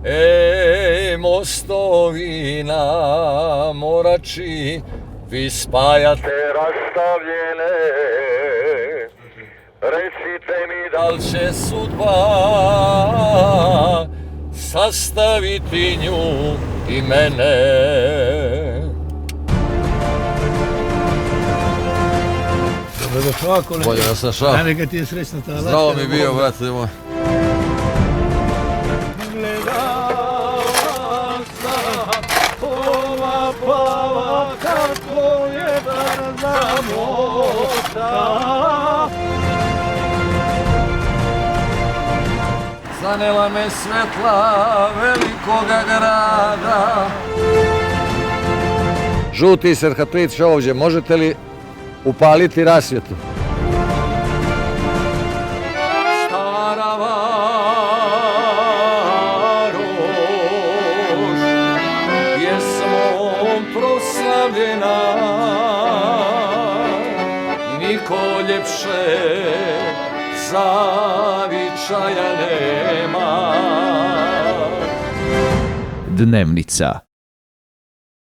Ej, mostovi na Morači, vi spajate rastavljene, recite mi da li će sudba sastaviti nju i mene. Dobrodošao, kolega. Bolje da sam šao. Neka ti je srećna ta laska. Zdravo mi bio, brate moj. Gledala sam ova plava kako je brza mota. Zanela me svetla velikoga grada. Žuti Serhatlić ovdje, možete li upaliti rasvjetu? Stara Varoš, pjesmom proslavljena, niko ljepše zavičaja nema. Dnevnica.